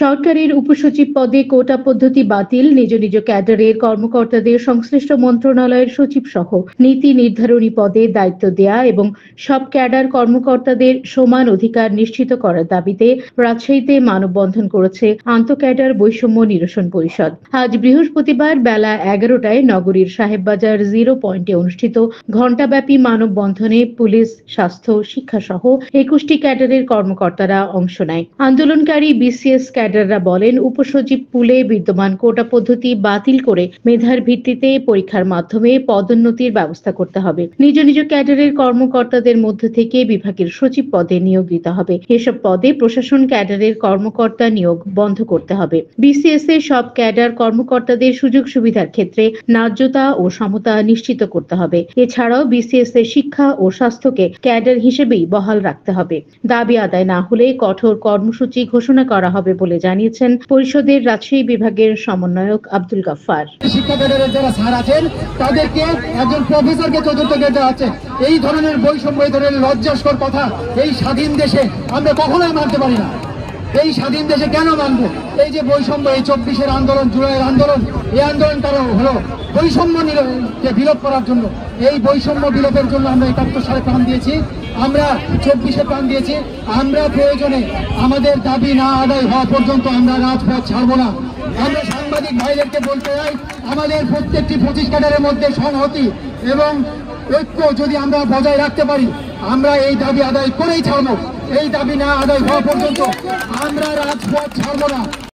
সরকারের উপসচিব পদে কোটা পদ্ধতি বাতিল, নিজ নিজ ক্যাডারের কর্মকর্তাদের সংশ্লিষ্ট মন্ত্রণালয়ের সচিব সহ নীতি নির্ধারণী পদে দায়িত্ব দেয়া এবং সব ক্যাডার কর্মকর্তাদের সমান অধিকার নিশ্চিত করার দাবিতে রাজশাহীতে মানববন্ধন করেছে আন্তঃক্যাডার বৈষম্য নিরসন পরিষদ। আজ বৃহস্পতিবার বেলা 11টায় নগরীর সাহেববাজার 0 পয়েন্টে অনুষ্ঠিত ঘণ্টাব্যাপী মানববন্ধনে পুলিশ, স্বাস্থ্য, শিক্ষা সহ 21টি ক্যাডারের কর্মকর্তারা অংশ নেয়। আন্দোলনকারী বিসিএস ক্যাডাররা বলেন, উপসচিব পুলে বিদ্যমান কোটা পদ্ধতি বাতিল করে মেধার ভিত্তিতে পরীক্ষার মাধ্যমে পদোন্নতির ব্যবস্থা করতে হবে। নিজ নিজ ক্যাডারের কর্মকর্তাদের মধ্য থেকে বিভাগের সচিব পদে নিয়োগ দিতে হবে। এসব পদে প্রশাসন ক্যাডারের কর্মকর্তা নিয়োগ বন্ধ করতে হবে। বিসিএস এর সব ক্যাডার কর্মকর্তাদের সুযোগ সুবিধার ক্ষেত্রে ন্যায্যতা ও সমতা নিশ্চিত করতে হবে। এছাড়াও বিসিএস এর শিক্ষা ও স্বাস্থ্যকে ক্যাডার হিসেবেই বহাল রাখতে হবে। দাবি আদায় না হলে কঠোর কর্মসূচি ঘোষণা করা হবে বলে জানিয়েছেন পরিষদের রাজশাহী বিভাগের সমন্বয়ক আব্দুল গাফফার। শিক্ষা ক্যাডারের যারা স্যার আছেন তাদেরকে একজন প্রফেসরকে চতুর্থ গ্রেডে আছে, এই ধরনের বৈষম্য, এই ধরনের লজ্জাস্কর কথা এই স্বাধীন দেশে আমরা কখনোই মানতে পারি না। এই স্বাধীন দেশে কেন মানবো? এই যে বৈষম্য, এই 24-এর আন্দোলন, জুলাইয়ের আন্দোলন, এই আন্দোলন কারণ হলো বৈষম্য বিলোপ করার জন্য। এই বৈষম্য বিলোপের জন্য আমরা 71 সালে প্রাণ দিয়েছি, আমরা 24-এ প্রাণ দিয়েছি। আমরা প্রয়োজনে আমাদের দাবি না আদায় হওয়া পর্যন্ত আমরা রাজপথ ছাড়বো না। আমরা সাংবাদিক ভাইদেরকে বলতে চাই, আমাদের প্রত্যেকটি 25 ক্যাডারের মধ্যে সংহতি এবং ঐক্য যদি আমরা বজায় রাখতে পারি, আমরা এই দাবি আদায় করেই ছাড়বো। এই দাবি না আদায় হওয়া পর্যন্ত আমরা রাজপথ ছাড়বো না।